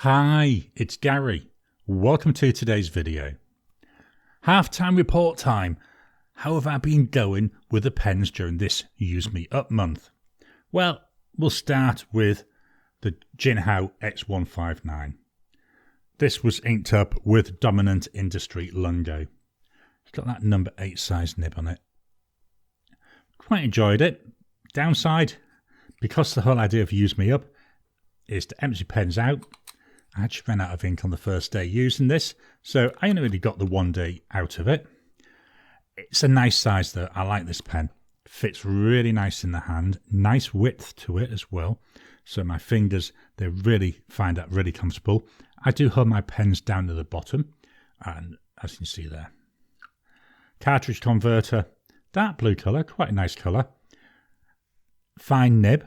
Hi, it's Gary. Welcome to today's video. Half-time report time. How have I been going with the pens during this Use Me Up month? Well, we'll start with the Jinhao X159. This was inked up with Dominant Industry Lungo. It's got that number 8 size nib on it. Quite enjoyed it. Downside, because the whole idea of Use Me Up is to empty pens out, I actually ran out of ink on the first day using this, so I only really got the one day out of it. It's a nice size though. I like this pen. Fits really nice in the hand. Nice width to it as well. So my fingers, they really find that really comfortable. I do hold my pens down to the bottom, and as you can see there. Cartridge converter, dark blue colour, quite a nice colour. Fine nib.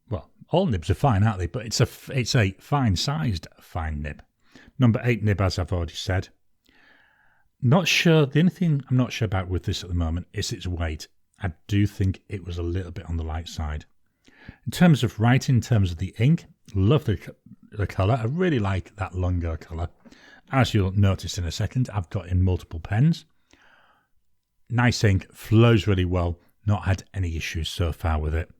Well, all nibs are fine, aren't they? But it's a fine-sized fine nib. Number 8 nib, as I've already said. Not sure. The only thing I'm not sure about with this at the moment is its weight. I do think it was a little bit on the light side. In terms of writing, in terms of the ink, love the colour. I really like that Lungo colour. As you'll notice in a second, I've got in multiple pens. Nice ink, flows really well. Not had any issues so far with it.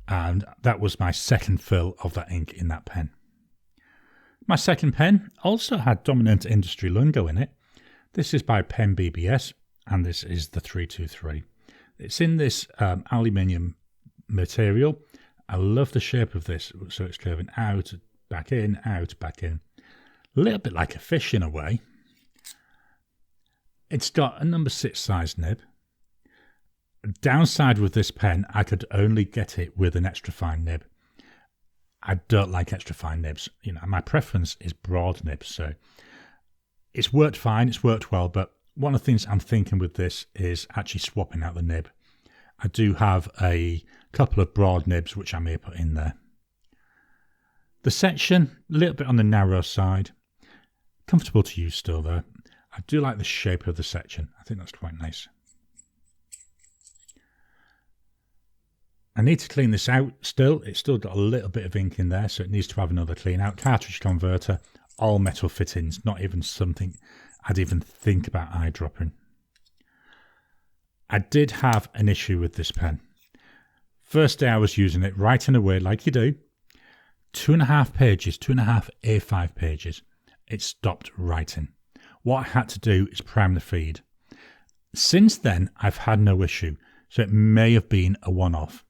And that was my second fill of that ink in that pen. My second pen also had Dominant Industry Lungo in it. This is by PenBBS, and this is the 323. It's in this aluminium material. I love the shape of this, so it's curving out, back in, out, back in. A little bit like a fish in a way. It's got a number 6 size nib. Downside with this pen, I could only get it with an extra fine nib. I don't like extra fine nibs. You know, my preference is broad nibs, so it's worked fine, it's worked well, but one of the things I'm thinking with this is actually swapping out the nib. I do have a couple of broad nibs which I may put in there. The section, a little bit on the narrow side. Comfortable to use still though. I do like the shape of the section. I think that's quite nice. I need to clean this out still. It's still got a little bit of ink in there, so it needs to have another clean out. Cartridge converter, all metal fittings, not even something I'd even think about eyedropping. I did have an issue with this pen. First day I was using it, writing away like you do. 2.5 pages, 2.5 A5 pages. It stopped writing. What I had to do is prime the feed. Since then, I've had no issue, so it may have been a one-off.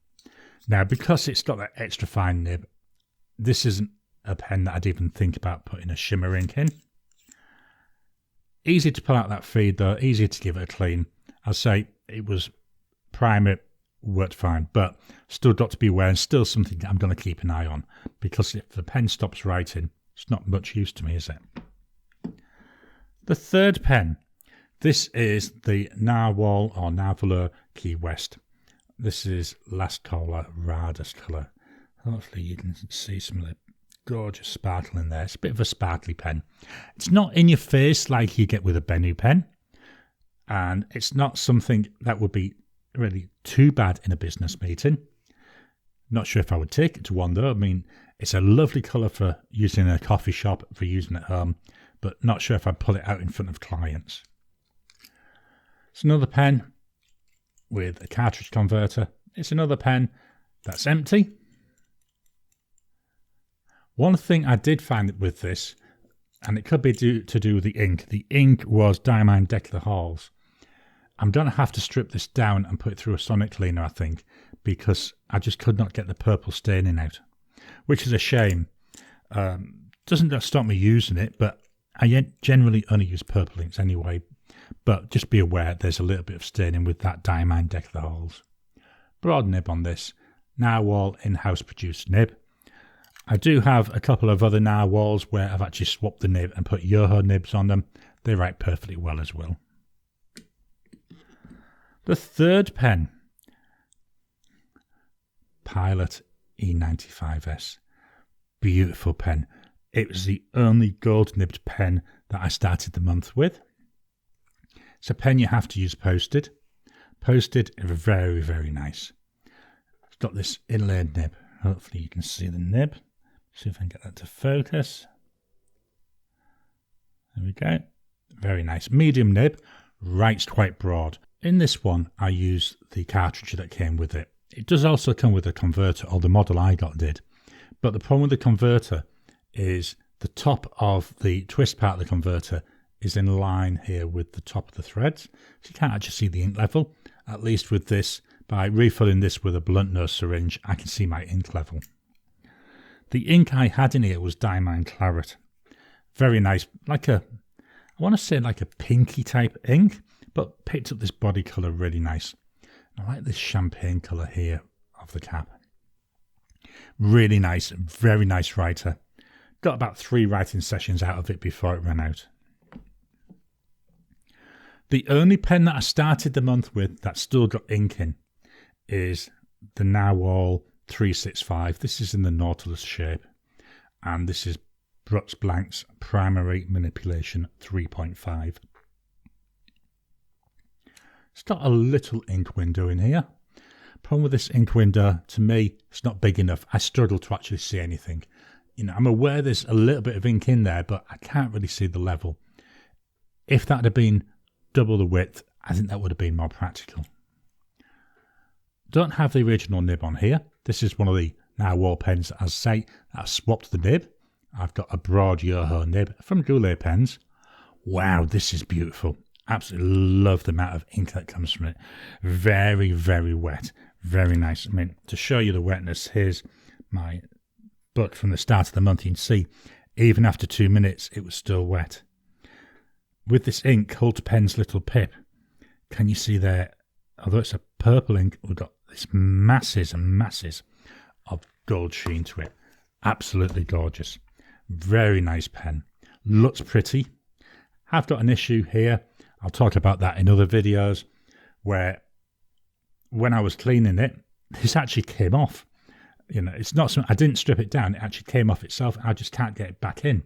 Now, because it's got that extra fine nib, this isn't a pen that I'd even think about putting a shimmer ink in. Easy to pull out that feed though, easy to give it a clean. I'll say it was primer, worked fine, but still got to be aware and still something I'm going to keep an eye on, because if the pen stops writing, it's not much use to me, is it? The third pen, this is the Nahvalur or Nahvalur Key West. This is Last Coroladas colour. Hopefully you can see some of the gorgeous sparkle in there. It's a bit of a sparkly pen. It's not in your face like you get with a Bennu pen. And it's not something that would be really too bad in a business meeting. Not sure if I would take it to one though. I mean, it's a lovely colour for using in a coffee shop, for using at home. But not sure if I'd pull it out in front of clients. It's another pen with a cartridge converter. It's another pen that's empty. One thing I did find with this, and it could be to do with the ink was Diamine Deckler Halls. I'm going to have to strip this down and put it through a sonic cleaner, I think, because I just could not get the purple staining out, which is a shame. Doesn't stop me using it, but I generally only use purple inks anyway. But just be aware there's a little bit of staining with that Diamine Deckler Halls. Broad nib on this. Nahvalur in-house produced nib. I do have a couple of other Nahvalurs where I've actually swapped the nib and put Yoho nibs on them. They write perfectly well as well. The third pen, Pilot E95S. Beautiful pen. It was the only gold nibbed pen that I started the month with. It's a pen you have to use posted. Posted is very, very nice. It's got this inlaid nib. Hopefully you can see the nib. See if I can get that to focus. There we go. Very nice. Medium nib, writes quite broad. In this one, I use the cartridge that came with it. It does also come with a converter, or the model I got did. But the problem with the converter is the top of the twist part of the converter is in line here with the top of the threads. So you can't actually see the ink level. At least with this, by refilling this with a blunt nose syringe, I can see my ink level. The ink I had in here was Diamine Claret. Very nice, I want to say like a pinky type ink, but picked up this body colour really nice. I like this champagne colour here of the cap. Really nice, very nice writer. Got about 3 writing sessions out of it before it ran out. The only pen that I started the month with that still got ink in is the Nahvalur 365. This is in the Nautilus shape, and this is Brux Blanc's Primary Manipulation 3.5. It's got a little ink window in here. Problem with this ink window, to me, it's not big enough. I struggle to actually see anything. I'm aware there's a little bit of ink in there, but I can't really see the level. If that had been double the width, I think that would have been more practical. Don't have the original nib on here. This is one of the Nahvalur pens, as I say, I swapped the nib. I've got a broad Yoho nib from Goulet Pens. Wow, this is beautiful. Absolutely love the amount of ink that comes from it. Very, very wet. Very nice. I mean, to show you the wetness, here's my book from the start of the month. You can see, even after 2 minutes, it was still wet. With this ink, Hulter Pen's little pip, can you see there, although it's a purple ink, we've got this masses and masses of gold sheen to it. Absolutely gorgeous. Very nice pen. Looks pretty. I've got an issue here. I'll talk about that in other videos, where when I was cleaning it, this actually came off. It's not something, I didn't strip it down. It actually came off itself. I just can't get it back in.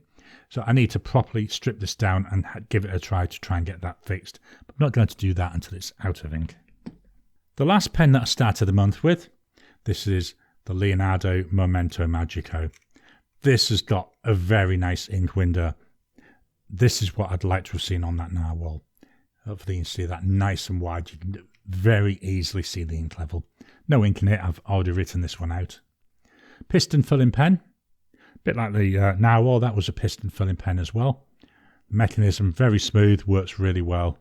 So I need to properly strip this down and give it a try to try and get that fixed. But I'm not going to do that until it's out of ink. The last pen that I started the month with, this is the Leonardo Momento Magico. This has got a very nice ink window. This is what I'd like to have seen on that Nahvalur. Hopefully you can see that nice and wide. You can very easily see the ink level. No ink in it. I've already written this one out. Piston filling pen. A bit like the Nahvalur, that was a piston filling pen as well. Mechanism very smooth, works really well.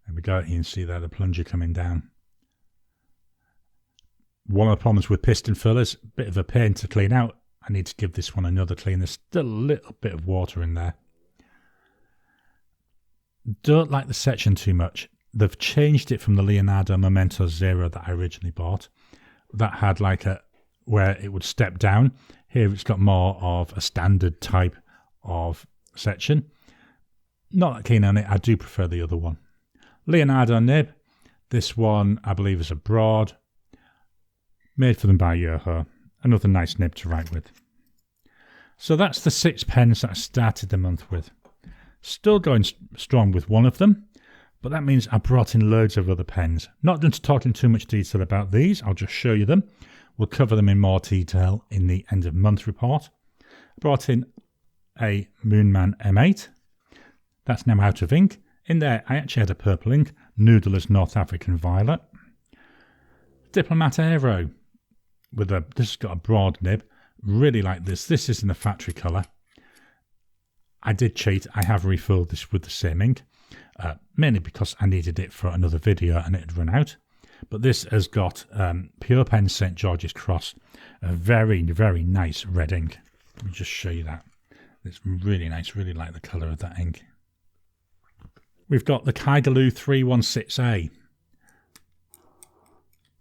There we go. You can see there the plunger coming down. One of the problems with piston fillers, a bit of a pain to clean out. I need to give this one another clean. There's still a little bit of water in there. Don't like the section too much. They've changed it from the Leonardo Momento Zero that I originally bought. That had where it would step down. Here it's got more of a standard type of section. Not that keen on it. I do prefer the other one. Leonardo nib. This one I believe is a broad. Made for them by Yoho. Another nice nib to write with. So that's the 6 pens that I started the month with. Still going strong with one of them, but that means I brought in loads of other pens. Not going to talk in too much detail about these, I'll just show you them. We'll cover them in more detail in the end of month report. I brought in a Moonman M8. That's now out of ink. In there I actually had a purple ink, Noodler's North African Violet. Diplomat Aero. This has got a broad nib. Really like this. This is in the factory colour. I did cheat. I have refilled this with the same ink. Mainly because I needed it for another video and it had run out. But this has got Pure Pen St. George's Cross. A very, very nice red ink. Let me just show you that. It's really nice. Really like the colour of that ink. We've got the Kaigaloo 316A.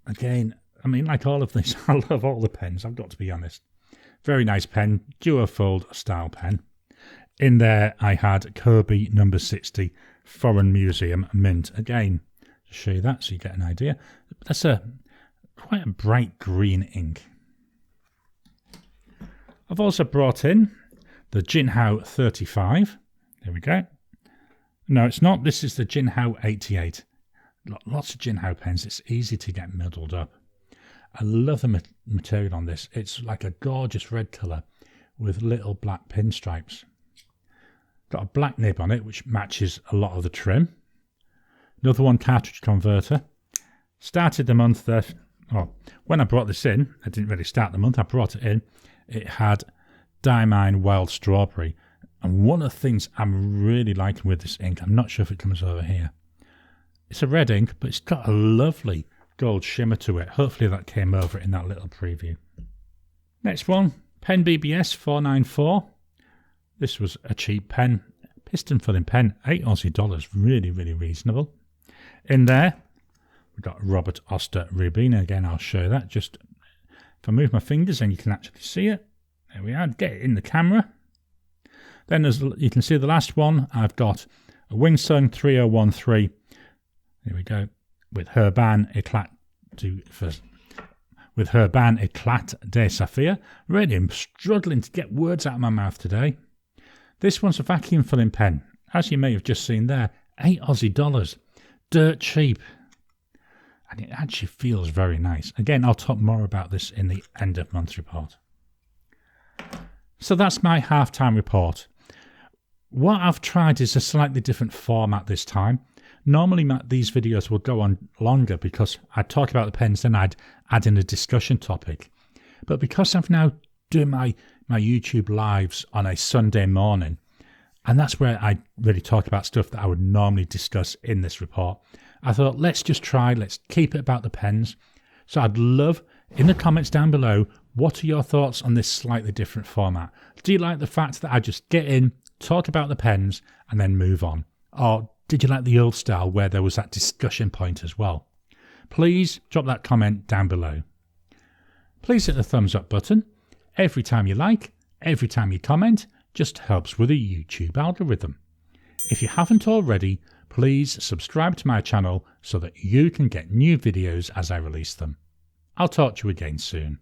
Again, I mean, like all of these, I love all the pens, I've got to be honest. Very nice pen, duofold style pen. In there, I had Kobe number 60 Foreign Museum Mint. Again, to show you that so you get an idea. That's quite a bright green ink. I've also brought in the Jinhao 35. There we go. No, it's not. This is the Jinhao 88. Lots of Jinhao pens. It's easy to get muddled up. I love the material on this. It's like a gorgeous red colour with little black pinstripes. Got a black nib on it, which matches a lot of the trim. Another one, cartridge converter. Started the month there. Oh, when I brought this in, I didn't really start the month, I brought it in. It had Diamine Wild Strawberry. And one of the things I'm really liking with this ink, I'm not sure if it comes over here. It's a red ink, but it's got a lovely gold shimmer to it. Hopefully that came over in that little preview. Next one, PenBBS 494. This was a cheap pen, piston filling pen, $8 really, really reasonable. In there, we've got Robert Oster Rubina. Again, I'll show that. Just if I move my fingers, then you can actually see it. There we are. Get it in the camera. Then, as you can see, the last one, I've got a Wingsung 3013. There we go. With Herban Eclat de Saphir. Really, I'm struggling to get words out of my mouth today. This one's a vacuum filling pen. As you may have just seen there, $8. Dirt cheap. And it actually feels very nice. Again, I'll talk more about this in the end of month report. So that's my half-time report. What I've tried is a slightly different format this time. Normally these videos will go on longer because I'd talk about the pens, then I'd add in a discussion topic. But because I've now done my YouTube lives on a Sunday morning, and that's where I really talk about stuff that I would normally discuss in this report, I thought let's keep it about the pens. So I'd love, in the comments down below, what are your thoughts on this slightly different format? Do you like the fact that I just get in, talk about the pens, and then move on? Or did you like the old style where there was that discussion point as well? Please drop that comment down below. Please hit the thumbs up button. Every time you like, every time you comment, just helps with the YouTube algorithm. If you haven't already, please subscribe to my channel so that you can get new videos as I release them. I'll talk to you again soon.